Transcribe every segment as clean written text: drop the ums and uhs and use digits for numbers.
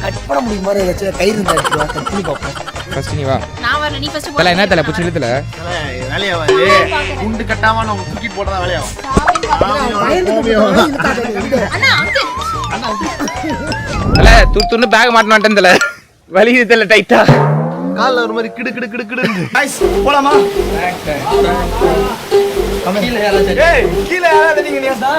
Cut பண்ண முடியும் மாதிரி ஏதாச்சும் கயிறு இருந்தா எடுத்துவா கட் பண்ணி பார்ப்போம். ஃபர்ஸ்ட் நீ வா. நான் வரல, நீ ஃபர்ஸ்ட் தல என்ன தல புடிச்சு இழுத்துல வேலையாவாது. குண்டு கட்டாம நான் தூக்கி போட்டா வேலையாகும். அண்ணா அங்க தல துன்னு பேக் மாட்டணும் தல வலி தல டைட்டா கால்ல ஒரு மாதிரி கிடு கிடு கிடு கிடு. गाइस போலாமா? கீழ யாரா அடிங்க நீடா?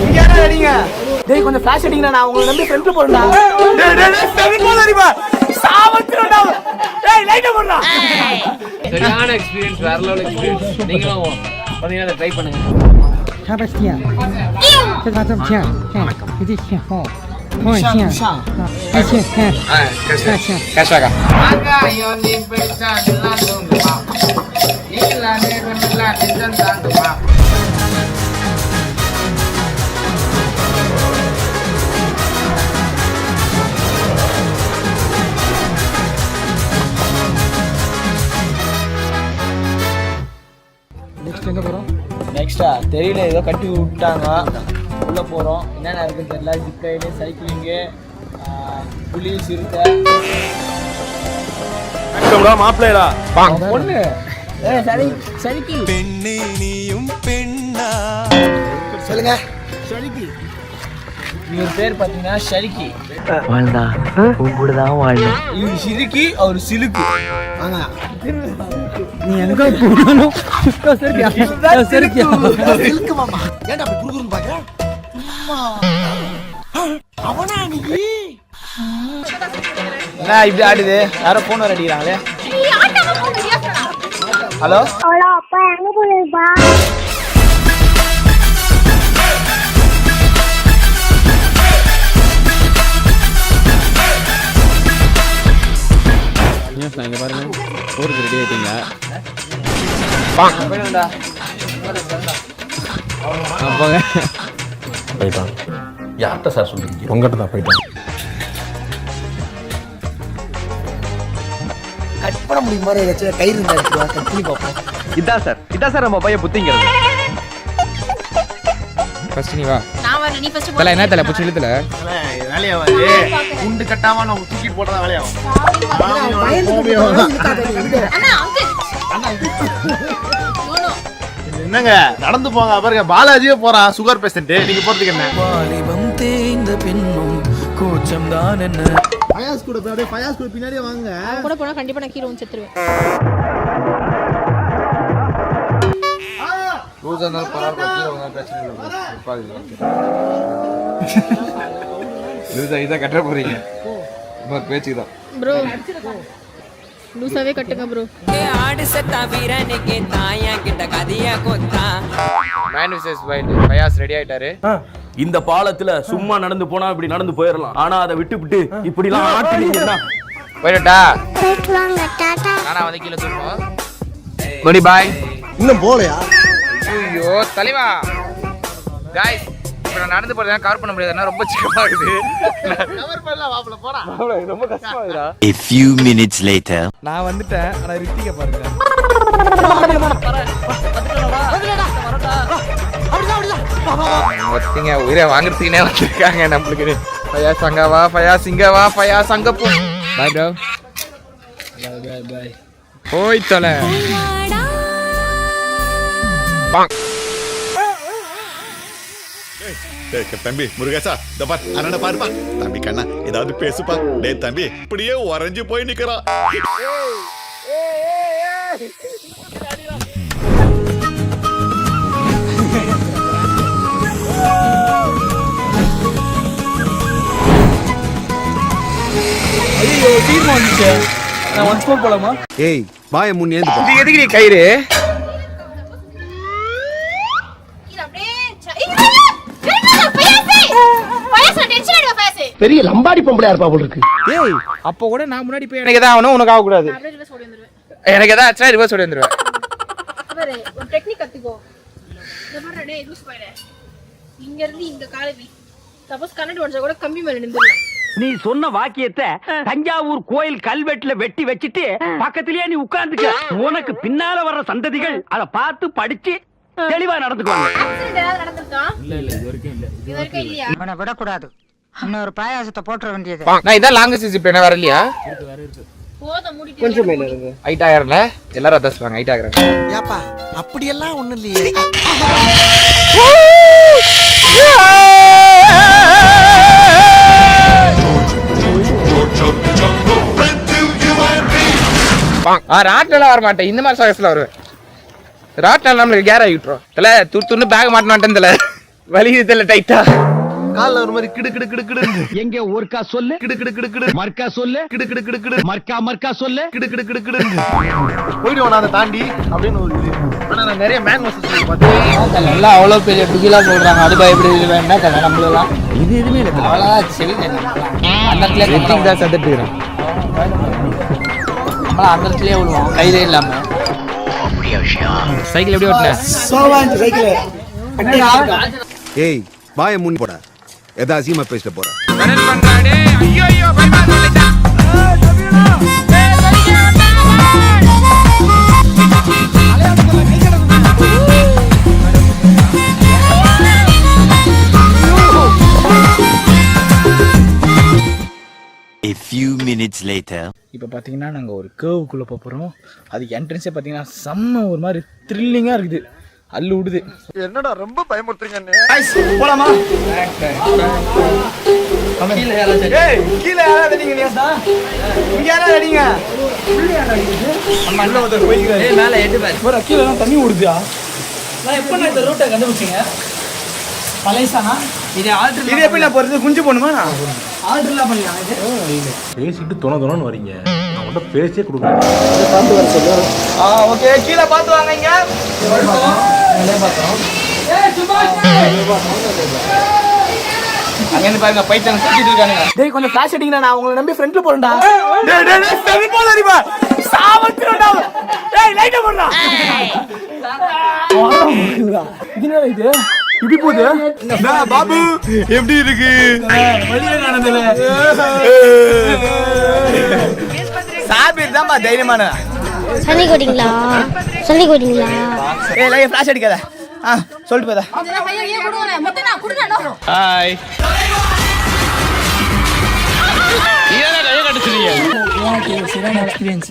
இங்க யாரா அடிங்க? டேய் கொஞ்சம் ஃபிளாஷ் அடிங்கடா, நான் உங்களை நம்பி ஃப்ரண்ட்ல போறேன்டா. டேய் செவன் போல அடிமா. சாவத்துறடா. டேய் லைட்ட போடுடா. சரியான எக்ஸ்பீரியன்ஸ், வேற லெவல் எக்ஸ்பீரியன்ஸ். நீங்களும் பாத்தீங்கன்னா ட்ரை பண்ணுங்க. Sebastian. Sebastian. Ini siapa? Oh, siapa? கேஷாகா Next எங்க போறோம்? நெக்ஸ்டா தெரியல, ஏதோ கட்டி விட்டாங்க. உள்ள போறோம், என்னென்ன இருக்குன்னு தெரியல. ஜிப்லைனு, சைக்கிளிங்கு, புலி, சிறுத்தை. கம்டா மாப்ளேடா. பொண்ணு சரி சரிக்கு பெண்ணே நீயும் பெண்ணா. சொல்லுங்க. ஷரிக்கி. இவர் பேர் பாத்தீங்கன்னா ஷரிக்கி. வாழ்ந்தா உன் கூட தான் வாழணும். இவர் சிரிக்கி, அவர் சிலுக்கு. வாங்க. நீ எங்க போறணும்? சரியா சிலுக்கு மாமா. ஏன்டா அப்படி குறுகுறுன்னு பாக்குற? அவனா நீ? என்ன இப்படி ஆடுது? யாரோ போன் வர அடிக்கிறாங்களே. ஹலோ ஹலோ அப்பா எங்க போறீங்கப்பா? இங்க பாருங்க, ஊருக்கு ரெடி ஆயிட்டீங்க. போங்க. போயிட்டான். யார்கிட்ட சார் சொல்றீங்க? உங்ககிட்ட தான் போயிட்டான். கட் பண்ண முடியும் மாதிரி ஏதாச்சும் கயிறு இருந்தா எடுத்துவா கட் பண்ணி பார்ப்போம். இதான் சார் நம்ம பையன் புத்திங்கிறது. ஃபர்ஸ்ட் நீ வா. நான் வரல, நீ ஃபர்ஸ்ட் தல என்ன தல புடிச்சு இழுத்துல வேலையாவாது. குண்டு கட்டாம நான் தூக்கி போட்டா வேலையாகும். அண்ணா அங்க நோ என்னங்க நடந்து போங்க. பாருங்க பாலாஜியே போறான், சுகர் பேஷண்ட். நீங்க போறதுக்கு என்ன? வாலிபம் தேய்ந்த பின்னும் கூச்சம் தான் என்ன. ஃபயாஸ் கூட அப்படியே ஃபயாஸ் கூட பின்னாடியே வாங்க. கூட போனா கண்டிப்பா நான் கீழ வந்து செத்துருவேன். ரோஜா நாள் பரார் பத்தில உங்க பிரச்சனை இல்ல. பாருங்க. இத கட்ட போறீங்க. நம்ம பேச்சுக்கு தான். ப்ரோ லூசாவே கட்டுங்க ப்ரோ. ஆடு சத்தா வீரனுக்கு தாயா கிட்ட கதியா கொத்தா. மேன் விசஸ் வைல்ட். ஃபயாஸ் ரெடி ஆயிட்டாரு. இந்த பாலத்துல சும்மா நடந்து போனா இப்படி நடந்து போயிடலாம். ஆனா அதை விட்டு இப்படி எல்லாம் ஆட்டுறீங்கன்னா போயிடட்டா. போய்ட்டுவாங்க டாடா. நானா வந்து கீழ தூக்குவோம். குடி பாய். இன்னும் போலையா? ஐயோ தலைவா. गाइस இப்போ நான் நடந்து போறதா கவர் பண்ண முடியாதுன்னா ரொம்ப சிக்கமா இருக்குது. கவர் பண்ணல வாப்ல போடா. ரொம்ப கஷ்டமா இருக்குடா. A few minutes later. நான் வந்துட்டேன், ஆனா ரித்திகா பாருங்க. ஒத்திங்க உயிரை வாங்குறதுக்குனே வந்திருக்காங்க நம்மளுக்கு. ஃபயாஸ் அங்க வா, ஃபயாஸ் இங்க வா, ஃபயாஸ் அங்க போ. Bye bro. பை. போய் தொலை. தம்பி முருகேசா, இந்த பார் அண்ணனை பாருப்பா. தம்பி கண்ணா ஏதாவது பேசுப்பா. டேய் தம்பி இப்படியே உறைஞ்சு போய் நிக்கிறான். ஐயோ தீர்மா வந்துச்சு. நான் ஒன்ஸ் மோர் போலாமா? ஏய் பாய முன்னே ஏந்து போ. இது எதுக்கு நீ கயிறு? கீழ அப்படியே ஃபயாஸ் டென்ஷன் ஆயிடுவா ஃபயாஸ். பெரிய லம்பாடி பொம்பளையா இருப்பா போல இருக்கு. ஏய் அப்ப கூட நான் முன்னாடி போய் எனக்கு எதா ஆகணும், உனக்கு ஆக கூடாது. அப்படியே ரிவர்ஸ் ஓடி வந்துருவேன். எனக்கு எதா ஆச்சா ரிவர்ஸ் ஓடி வந்துருவேன். பாரு ஒரு டெக்னிக் கத்துக்கோ. இந்த மாதிரி டேய் லூஸ் போயிடு. இங்க இருந்து இங்க காலை வி. சப்போஸ் கண்ணாடி உடைச்சா கூட கம்பி மேல நின்னுடலாம். நீ சொன்ன வாக்கியத்தை தஞ்சாவூர் கோயில் கல்வெட்டுல வெட்டி வச்சிட்டு பக்கத்திலேயே நீ உட்கார்ந்துக்க. உனக்கு பின்னால வர்ற சந்ததிகள் அதை பார்த்து படிச்சு தெளிவா நடந்துக்குவாங்க. ஆக்சிடென்ட் ஏதாவது நடந்துருக்கா? இல்ல இது வரைக்கும் இல்ல. இது வரைக்கும் இல்லையா? அவனை விடக்கூடாது. இன்னொரு பாயாசத்தை போட்டுற வேண்டியது. நான் இதான் லாங்கஸ்ட் ஜிப் என்ன வரலையா? போத மூடிட்டு கொஞ்சம் மேல இருங்க. ஹைட் ஆகிறல எல்லாரும் அதான் சொல்லுவாங்க ஹைட் ஆகிறாங்க. ஏப்பா அப்படியெல்லாம் ஒண்ணும் இல்லையே. ராட்லாம் வர மாட்டேன், இந்த மாதிரி சர்வீஸ்ல வருவேன். ராட்லாம் நம்மளுக்கு கேர் ஆகி விட்டுரும். தல துருத்துன்னு பேக் மாட்ட மாட்டேன் தல, வலி தெரியல டைட்டா கால்ல ஒரு மாதிரி கிடு கிடு கிடு கிடு எங்க ஒருக்கா சொல்லு, கிடு கிடு கிடு கிடு மர்க்கா சொல்லு, கிடு கிடு கிடு கிடு மர்க்கா சொல்லு. கிடு கிடு கிடு கிடு போயிடுவோம் நான் அதை தாண்டி அப்படின்னு ஒரு இது. ஆனா நான் நிறைய மேன் வர்சஸ் பார்த்தேன். நல்லா அவ்வளோ பெரிய புகிலா சொல்றாங்க. அது பயப்படி வேணா தலை நம்மளெல்லாம் இது எதுவுமே இல்லை. அவ்வளோதான் சரி. அந்த இடத்துல வெட்டிங் தான் சத்துட்டு இருக்கிறேன். நம்மளாம் அந்த இடத்துலயே விழுவோம் கையிலே இல்லாம. சைக்கிள் எப்படி ஓட்டினேன்? ஏய் வாயை முன் போட எதா அசியமா பேசிட்டு போற. A few minutes later. இப்போ பார்த்தீங்கன்னா நாங்கள் ஒரு கேர்வுக்குள்ளே போகிறோம். அது என்ட்ரன்ஸே பார்த்தீங்கன்னா செம்ம ஒரு மாதிரி த்ரில்லிங்காக இருக்குது. அல்லு விடுது. என்னடா ரொம்ப பயமுறுத்துறீங்க. போலாமா? ஏய் கீழ யாரா அடிங்க நியாசா? இங்க யாரா அடிங்க? நம்ம உள்ள வந்து போயிக்கிறாரு. ஏய் மேலே எட்டு பாரு. ஒரு கீழ எல்லாம் தண்ணி ஓடுதுயா. நான் எப்போ இந்த ரூட்டை கண்டுபிடிச்சிங்க? பழையசானா இது ஆல்டர். இது எப்படி நான் போறது? குஞ்சு போணுமா? ஆல்டர்லாம் பண்ணலாம். இது பேசிட்டு தொண வரீங்க. நான் உன்கிட்ட பேசியே கொடுக்குறேன். பார்த்து வர சொல்லு. ஓகே கீழ பார்த்து வாங்க இங்க. அங்க பாருங்க பைத்தன் சுத்திட்டு இருக்கானுங்க. டேய் கொஞ்சம் ஃபிளாஷ் அடிங்கடா, நான் உங்களை நம்பி ஃப்ரண்ட்ல போறேன்டா. டேய் டேய் டேய் செல் போல அடிப்பா. சாவத்துறடா. டேய் லைட்ட போடுடா. இது என்ன இது? இப்படி போகுது. பாபு எப்படி இருக்கு? வழியில நடந்தல. சாபிர் தான் தைரியமான. சொல்லி கொடுங்களா? சொல்லி கொடுங்களா? ஏய் லைட் ஃபிளாஷ் அடிக்காத. சொல்லிட்டு போதா. ஐயோ குடுறே மொத்தனா குடுறா. ஹாய். நீங்க கைய கட்டுறீங்க. சரியான எக்ஸ்பீரியன்ஸ்.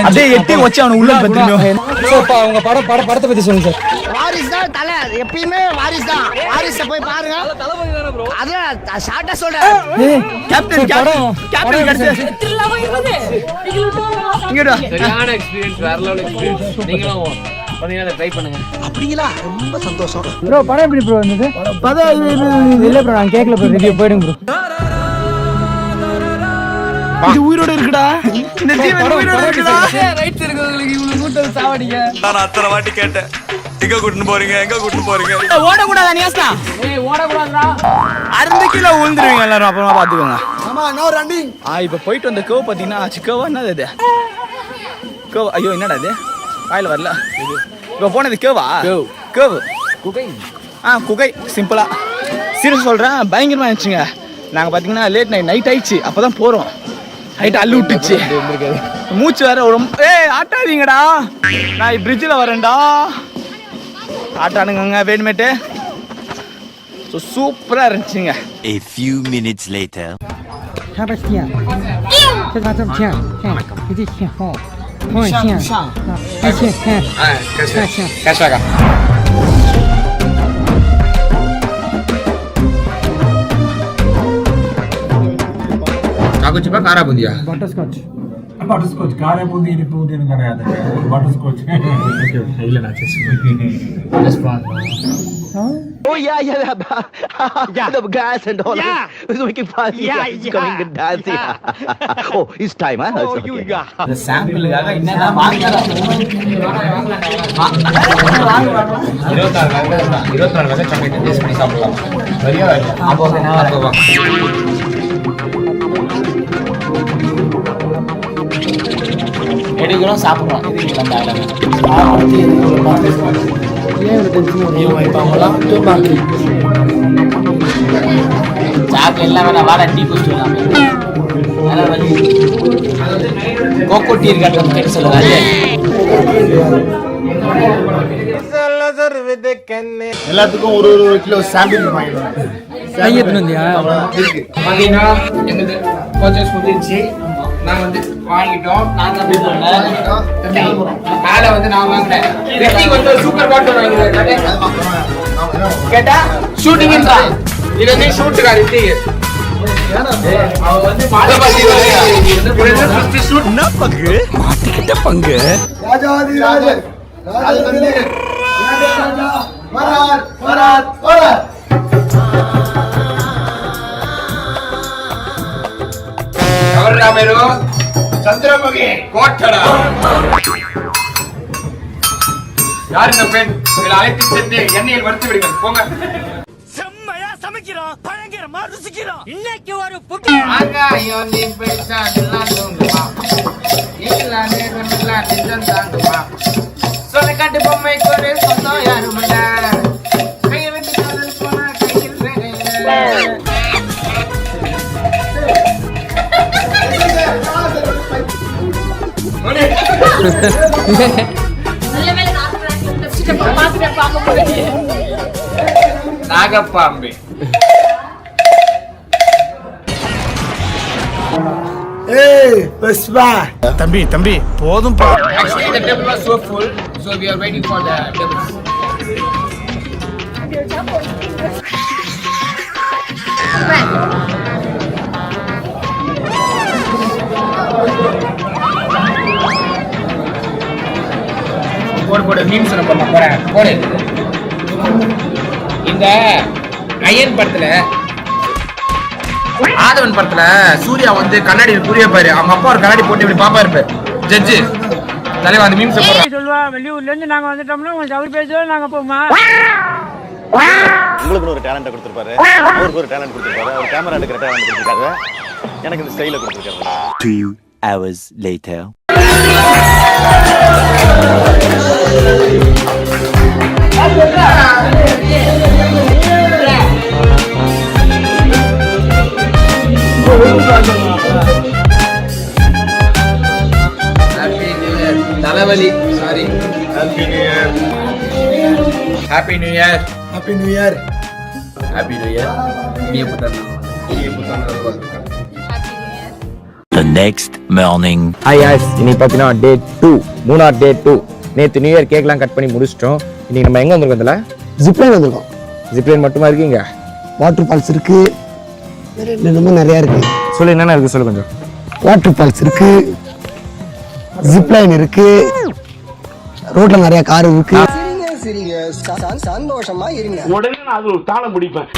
அப்படியே எட்டி வச்சு அவன உள்ள பத்தினோம். சோப்பா உங்க படத்தை பத்தி சொல்லுங்க சார். வாரிஸ் தான் தலை, எப்பயுமே வாரிஸ் தான். வாரிஸை போய் பாருங்க. அதான் ஷார்ட்டா சொல்றேன். கேப்டன் கேப்டன் கடைசி இங்கடா. சரியான எக்ஸ்பீரியன்ஸ், வேற லெவல் எக்ஸ்பீரியன்ஸ். நீங்களும் பாத்தீங்கன்னா ட்ரை பண்ணுங்க. அப்படிங்களா? ரொம்ப சந்தோஷம். ப்ரோ படம் எப்படி ப்ரோ இருந்தது? இல்ல ப்ரோ நான் கேக்கல ப்ரோ, ரிவ்யூ போயிடுங்க ப்ரோ. இது உயிரோட இருக்குடா. இந்த ஜீவன் உயிரோட இருக்குடா. ரைட் இருக்கவங்களுக்கு இவ்வளவு நூட்டல் சாவடிங்க. நான் அத்தனை வாட்டி கேட்டேன், எங்க கூட்டிட்டு போறீங்க எங்க கூட்டிட்டு போறீங்க. ஓட கூடாதா நியாஸ்டா? ஏய் ஓட கூடாதுடா. 60 கிலோ விழுந்துருவீங்க எல்லாரும், அப்புறமா பாத்துக்கோங்க. ஆமா நோ ரன்னிங். இப்ப போயிட்டு வந்த கேவ் பாத்தீங்கன்னா சிக்கவா என்னது இது? கேவ். ஐயோ என்னடா இது? வாயில வரல. இப்ப போனது கேவா? கேவ் குகை. குகை சிம்பிளா. சீரியஸ் சொல்றேன், பயங்கரமா இருந்துச்சுங்க. நாங்க பாத்தீங்கன்னா லேட் நைட் ஆயிடுச்சு, அப்பதான் போறோம். நைட் அள்ளு விட்டுச்சு, மூச்சு வேற ரொம்ப. ஆட்டாதீங்கடா, நான் பிரிட்ஜில் வரேன்டா. ஆட்டானுங்க வேணுமேட்டு. சூப்பரா இருந்துச்சுங்க. A few minutes later. 他把线，这把这么线，看，这线好，好线，这线看，看线， கேஷாகா. காகுச்சிப்பா காரா பூந்தியா? बटरस्कॉच कारे बूंदी इनको देने का याद है बटरस्कॉच இல்ல நான் chess Oh yeah. The guys and all. So we can find coming and dancing. Oh, it's time, huh? Oh, you got. இந்த சாம்பிளுக்காக என்னன்னா வாங்கலாம். 24 வகை சாக்லேட் டேஸ்ட் பண்ணி சாப்பிடலாம். சரியா? அப்போ நான் வரேன். எடுக்கிறோம் சாப்பிட்றோம். இதுக்கு வந்தாங்க சாக்கு எல்லாம் வேணா வாடா டீ குடிச்சு கோகோ டீ இருக்காட்டு கேட்டு சொல்லுங்க. எல்லாத்துக்கும் ஒரு கிலோ சாம்பிள் வாங்கிடுவேன். இருக்கு பாத்தீங்கன்னா என்னது பர்ச்சேஸ் முடிஞ்சிருச்சு. நாங்க வந்து வாங்கிட்டோம். மேல வந்து நான் வாங்கினேன். ரெட்டிங் வந்து சூப்பர் பாட்டு வாங்கினேன். கேட்டா ஷூட்டிங் இது வந்து ஷூட்டுக்கா ரெட்டிங். அவன் வந்து மாட்டிக்கிட்ட பங்கு சந்திரமுகி கோட்டடா. யார் இந்த பெண்? இவளை அழைத்து சென்று எண்ணெயில் வறுத்து விடுங்கள். போங்க. செம்மையா சமைக்கிறோம், பயங்கரமா ருசிக்கிறோம். இன்னைக்கு ஒரு புட்டு ஆகாயம் நீ பேசா எல்லாம் தோங்குமா, நீங்களாம் நேரமெல்லாம் நிஜம் தாங்குமா, சொல்ல காட்டு பொம்மை கொடு சொந்தம் யாரும் இல்ல, கையை விட்டு காதல் போனா கையில் வேலை இல்ல. நாகப்பாம்பு. தம்பி தம்பி போதும். Actually, the table was so full, so we are waiting for the tables. போடு மீம்ஸ் போறேன் போடு. இந்த அயன் படத்துல ஆதவன் படத்துல சூர்யா வந்து கண்ணாடி புரிய பாரு, அவங்க அப்பா ஒரு கண்ணாடி போட்டு இப்படி பாப்பா இருப்பாரு ஜட்ஜு தலைவா. அந்த மீம்ஸ் சொல்லுவா வெளியூர்ல இருந்து நாங்க வந்துட்டோம்னா கொஞ்சம் அவர் பேசுவோம், நாங்க போமா. உங்களுக்கு ஒரு டேலண்ட் கொடுத்துருப்பாரு, அவருக்கு ஒரு டேலண்ட் கொடுத்துருப்பாரு, அவர் கேமரா எடுக்கிற டேலண்ட் கொடுத்துருக்காரு, எனக்கு இந்த ஸ்டைல கொடுத்துருக்காரு. 2 hours later. தலைவலி sorry. Happy new year. Happy new year. Happy new year. Happy new year. இனிய புத்தாண்டு. The next morning. ஐயாஸ் இன்னைக்கு பார்த்தீங்கன்னா டே 2, மூணார் டே 2. நேற்று நியூ இயர் கேக்லாம் கட் பண்ணி முடிச்சிட்டோம். இன்னைக்கு நம்ம எங்கே வந்திருக்கோம்? இதில் ஜிப்லைன் வந்திருக்கோம். ஜிப்லைன் மட்டுமா இருக்கீங்க? வாட்டர் ஃபால்ஸ் இருக்கு, இன்னும் நிறைய இருக்கு. சொல்லு என்னென்ன இருக்கு சொல்லு கொஞ்சம். வாட்டர் ஃபால்ஸ் இருக்கு, ஜிப்லைன் இருக்கு, ரோட்ல நிறைய கார் இருக்கு. சந்தோஷமா இருங்க. உடனே நான் அது ஒரு தாளம் முடிப்பேன்.